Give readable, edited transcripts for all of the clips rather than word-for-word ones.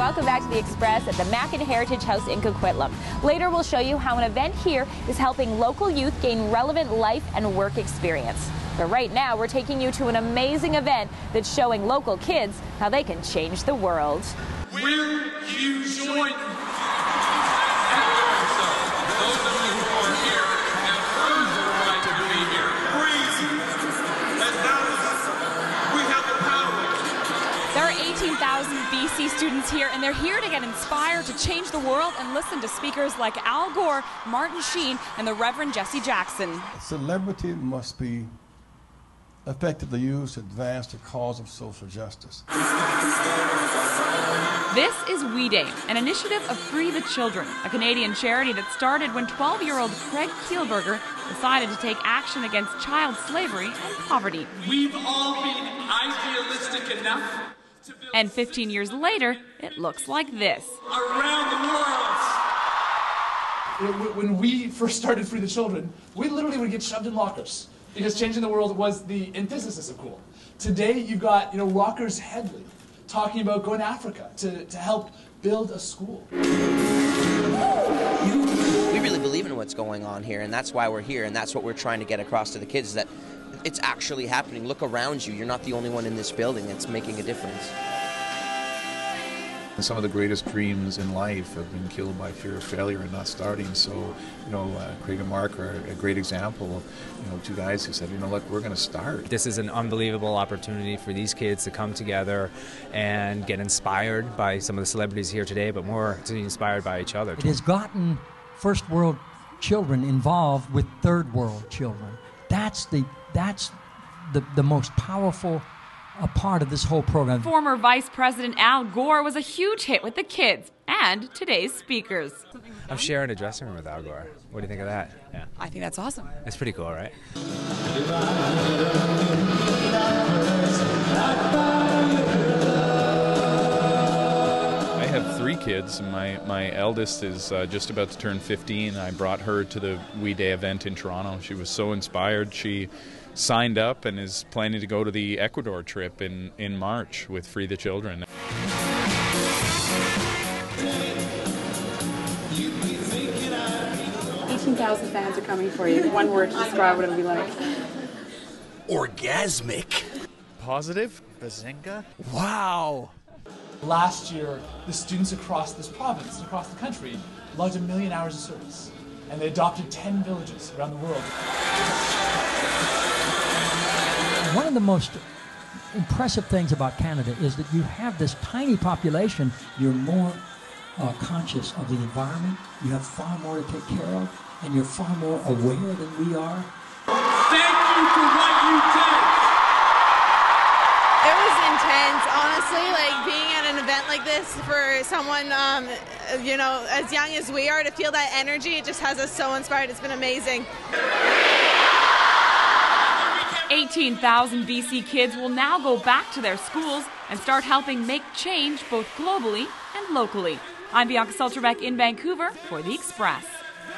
welcome back to The Express at the Mackin Heritage House in Coquitlam. Later we'll show you how an event here is helping local youth gain relevant life and work experience. But right now we're taking you to an amazing event that's showing local kids how they can change the world. Will you join me? Those of you who are here have earned the right to be here. Crazy. And now we have the power. There are 18,000 BC students here, and they're here to get inspired to change the world and listen to speakers like Al Gore, Martin Sheen, and the Reverend Jesse Jackson. Celebrity must be effectively used to advance the cause of social justice. This is We Day, an initiative of Free the Children, a Canadian charity that started when 12-year-old Craig Kielburger decided to take action against child slavery and poverty. We've all been idealistic enough to build, and 15 years later, it looks like this. Around the world. When we first started Free the Children, we literally would get shoved in lockers because changing the world was the antithesis of cool. Today, you've got Rockers Headley talking about going to Africa to help build a school. We really believe in what's going on here, and that's why we're here, and that's what we're trying to get across to the kids, is that it's actually happening. Look around you. You're not the only one in this building that's making a difference. Some of the greatest dreams in life have been killed by fear of failure and not starting. So, Craig and Mark are a great example of, two guys who said, look, we're going to start. This is an unbelievable opportunity for these kids to come together and get inspired by some of the celebrities here today, but more to be inspired by each other. It has gotten first world children involved with third world children. That's the most powerful part of this whole program. Former Vice President Al Gore was a huge hit with the kids and today's speakers. I'm sharing a dressing room with Al Gore. What do you think of that? Yeah. I think that's awesome. That's pretty cool, right? I have 3 kids. My eldest is just about to turn 15. I brought her to the We Day event in Toronto. She was so inspired. She signed up and is planning to go to the Ecuador trip in March with Free the Children. 18,000 fans are coming for you. One word to describe what it'll be like. Orgasmic. Positive. Bazinga. Wow. Last year, the students across this province, across the country, logged 1 million hours of service, and they adopted 10 villages around the world. One of the most impressive things about Canada is that you have this tiny population. You're more conscious of the environment. You have far more to take care of, and you're far more aware than we are. Thank you for what you did. It was intense, honestly, being at an event like this for someone, as young as we are, to feel that energy, it just has us so inspired. It's been amazing. 18,000 BC kids will now go back to their schools and start helping make change both globally and locally. I'm Bianca Solterbeck in Vancouver for The Express.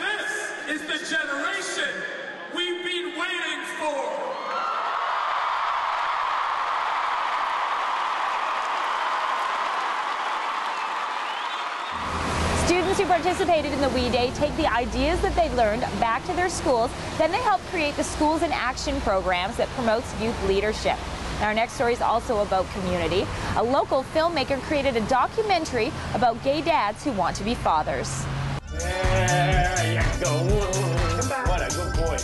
This is the generation we've been waiting for. Students who participated in the We Day take the ideas that they learned back to their schools. Then they help create the Schools in Action programs that promotes youth leadership. And our next story is also about community. A local filmmaker created a documentary about gay dads who want to be fathers. There you go. What a good boy.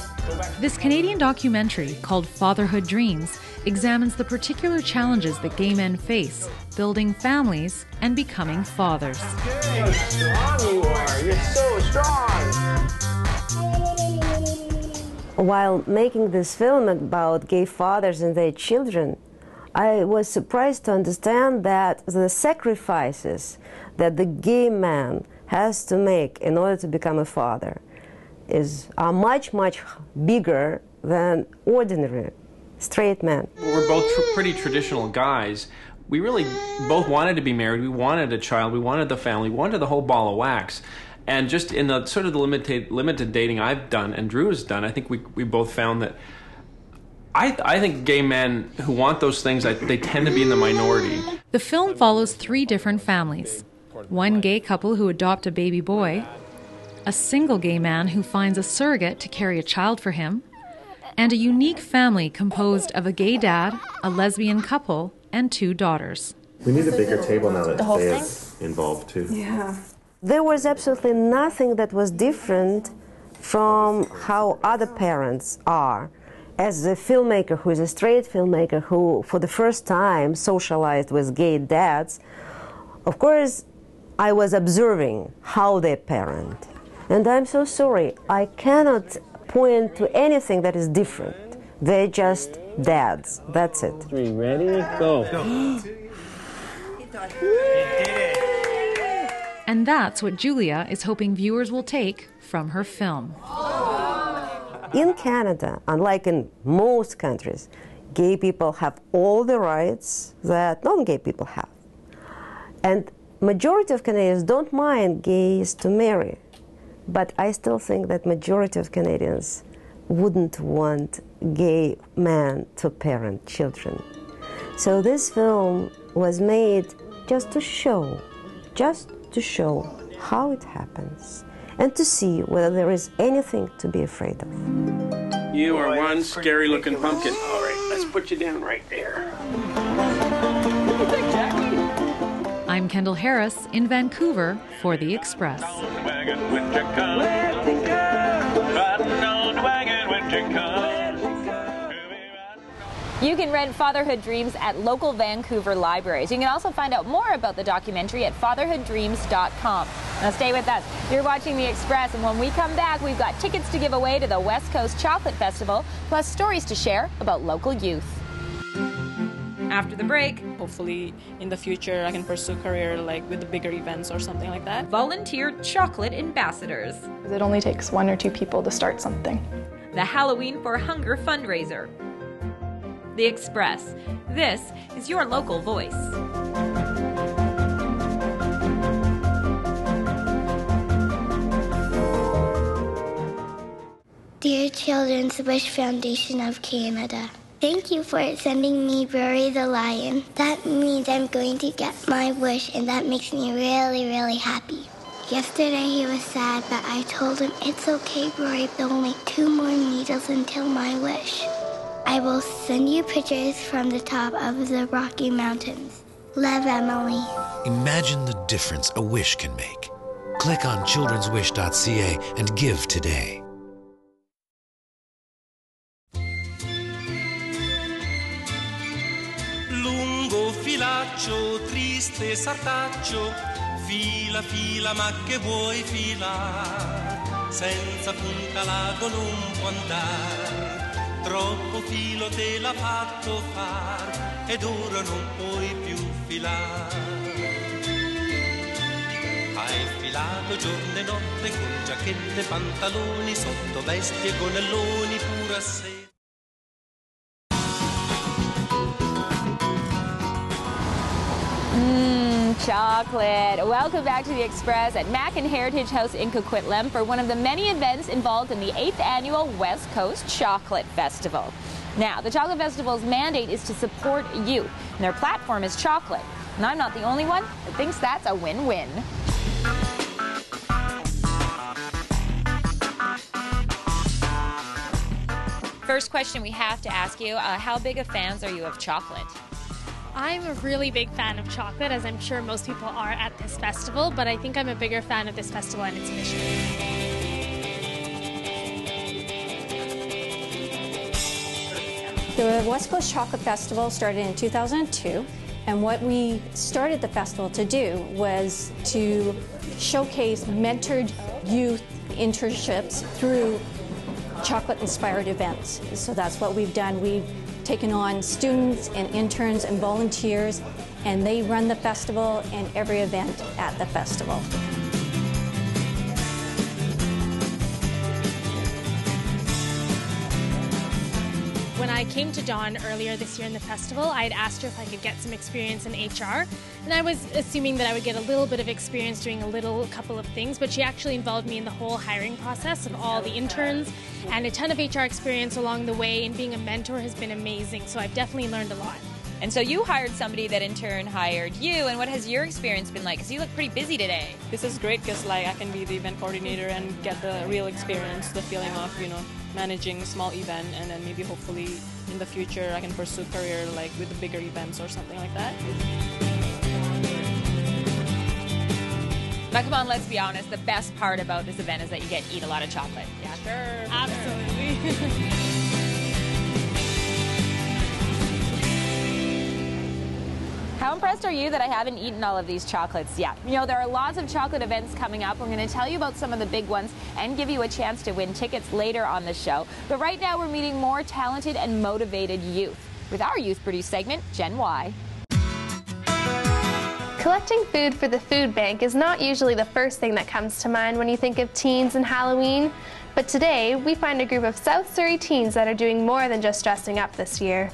This Canadian documentary, called Fatherhood Dreams, examines the particular challenges that gay men face, building families and becoming fathers. How strong you are. You're so strong. While making this film about gay fathers and their children, I was surprised to understand that the sacrifices that the gay man has to make in order to become a father are much, much bigger than ordinary straight men. We're both pretty traditional guys. We really both wanted to be married. We wanted a child. We wanted the family. We wanted the whole ball of wax. And just in the sort of the limited dating I've done and Drew has done, I think we both found that I think gay men who want those things, they tend to be in the minority. The film follows 3 different families. one gay couple who adopt a baby boy, a single gay man who finds a surrogate to carry a child for him, and a unique family composed of a gay dad, a lesbian couple, and 2 daughters. We need a bigger table now that Faye is involved too. Yeah. There was absolutely nothing that was different from how other parents are. As a filmmaker who is a straight filmmaker who for the first time socialized with gay dads, of course I was observing how they parent. And I'm so sorry, I cannot point to anything that is different. They're just dads. That's it. 3, ready, go. And that's what Julia is hoping viewers will take from her film. In Canada, unlike in most countries, gay people have all the rights that non-gay people have. And majority of Canadians don't mind gays to marry. But I still think that majority of Canadians wouldn't want gay men to parent children. So this film was made just to show how it happens and to see whether there is anything to be afraid of. You are one scary-looking pumpkin. All right, let's put you down right there. I'm Kendall Harris in Vancouver for The Express. You can rent Fatherhood Dreams at local Vancouver libraries. You can also find out more about the documentary at fatherhooddreams.com. Now stay with us. You're watching The Express, and when we come back, we've got tickets to give away to the West Coast Chocolate Festival, plus stories to share about local youth. After the break, hopefully in the future I can pursue a career like with the bigger events or something like that. Volunteer chocolate ambassadors. It only takes 1 or 2 people to start something. The Halloween for Hunger fundraiser. The Express. This is your local voice. Dear Children's Wish Foundation of Canada, thank you for sending me Rory the Lion. That means I'm going to get my wish, and that makes me really, really happy. Yesterday he was sad, but I told him it's okay, Rory. There will make 2 more needles until my wish. I will send you pictures from the top of the Rocky Mountains. Love, Emily. Imagine the difference a wish can make. Click on childrenswish.ca and give today. Lungo filaccio, triste sartaccio, fila, fila, ma che vuoi filar? Senza punta l'ago non può andare. Troppo filo te l'ha fatto far ed ora non puoi più filare. Hai filato giorno e notte con giacchette, pantaloni, sottovesti e gonelloni pura sera. Chocolate. Welcome back to The Express at Mac and Heritage House in Coquitlam for one of the many events involved in the 8th annual West Coast Chocolate Festival. Now, the Chocolate Festival's mandate is to support youth, and their platform is chocolate. And I'm not the only one that thinks that's a win-win. First question we have to ask you, how big of fans are you of chocolate? I'm a really big fan of chocolate, as I'm sure most people are at this festival, but I think I'm a bigger fan of this festival and its mission. The West Coast Chocolate Festival started in 2002, and what we started the festival to do was to showcase mentored youth internships through chocolate-inspired events. So that's what we've done. We've taken on students and interns and volunteers, and they run the festival and every event at the festival. When I came to Dawn earlier this year in the festival, I had asked her if I could get some experience in HR, and I was assuming that I would get a little bit of experience doing a couple of things, but she actually involved me in the whole hiring process of all the interns, and a ton of HR experience along the way, and being a mentor has been amazing, so I've definitely learned a lot. And so you hired somebody that in turn hired you, and what has your experience been like? Because you look pretty busy today. This is great because like I can be the event coordinator and get the real experience, the feeling of, you know, managing a small event, and then maybe hopefully in the future I can pursue a career like with the bigger events or something like that. Now come on, let's be honest, the best part about this event is that you get to eat a lot of chocolate. Yeah, sure. Absolutely. How impressed are you that I haven't eaten all of these chocolates yet? You know, there are lots of chocolate events coming up. We're going to tell you about some of the big ones and give you a chance to win tickets later on the show. But right now we're meeting more talented and motivated youth with our youth-produced segment, Gen Y. Collecting food for the food bank is not usually the first thing that comes to mind when you think of teens and Halloween. But today, we find a group of South Surrey teens that are doing more than just dressing up this year.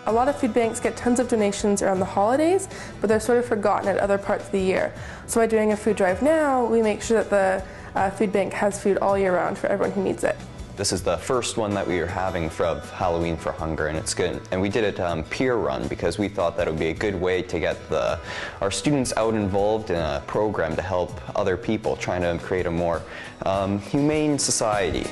A lot of food banks get tons of donations around the holidays, but they're sort of forgotten at other parts of the year. So by doing a food drive now, we make sure that the food bank has food all year round for everyone who needs it. This is the first one that we are having for Halloween for Hunger, and it's good. And we did it peer run because we thought that it would be a good way to get our students out involved in a program to help other people, trying to create a more humane society.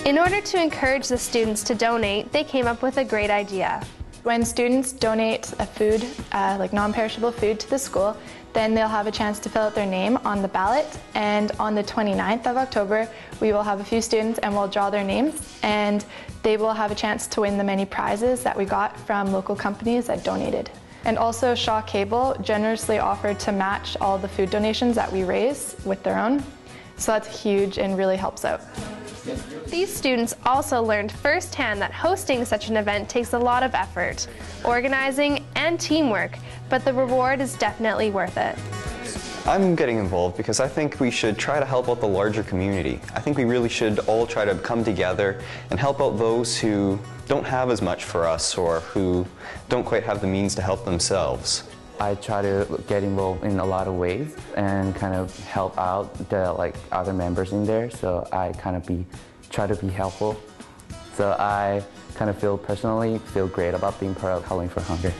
In order to encourage the students to donate, they came up with a great idea. When students donate a food, like non-perishable food to the school, then they'll have a chance to fill out their name on the ballot, and on the 29th of October we will have a few students and we'll draw their names, and they will have a chance to win the many prizes that we got from local companies that donated. And also Shaw Cable generously offered to match all the food donations that we raise with their own, so that's huge and really helps out. These students also learned firsthand that hosting such an event takes a lot of effort, organizing, and teamwork, but the reward is definitely worth it. I'm getting involved because I think we should try to help out the larger community. I think we really should all try to come together and help out those who don't have as much for us or who don't quite have the means to help themselves. I try to get involved in a lot of ways and kind of help out the other members in there, so I kind of try to be helpful. So I kind of personally feel great about being part of Halloween for Hunger.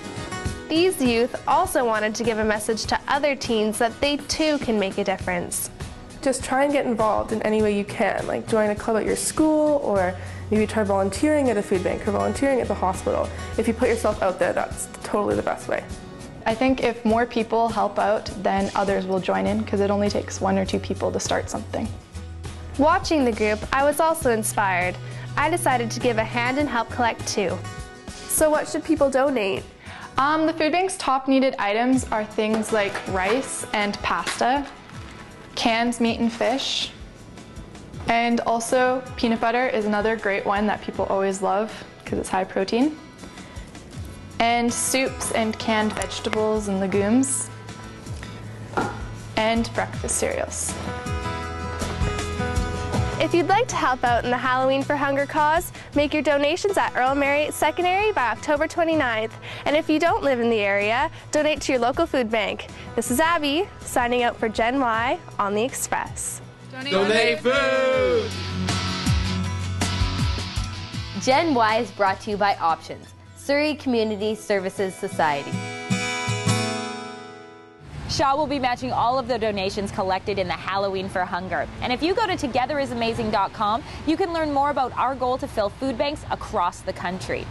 These youth also wanted to give a message to other teens that they too can make a difference. Just try and get involved in any way you can, like join a club at your school, or maybe try volunteering at a food bank or volunteering at the hospital. If you put yourself out there, that's totally the best way. I think if more people help out, then others will join in, because it only takes 1 or 2 people to start something. Watching the group, I was also inspired. I decided to give a hand and help collect too. So what should people donate? The food bank's top needed items are things like rice and pasta, canned meat and fish, and also peanut butter is another great one that people always love because it's high protein. And soups and canned vegetables and legumes, and breakfast cereals. If you'd like to help out in the Halloween for Hunger cause, make your donations at Earl Marriott Secondary by October 29th. And if you don't live in the area, donate to your local food bank. This is Abby, signing out for Gen Y on the Express. Donate food! Gen Y is brought to you by Options, Surrey Community Services Society. Shaw will be matching all of the donations collected in the Halloween for Hunger. And if you go to togetherisAmazing.com, you can learn more about our goal to fill food banks across the country.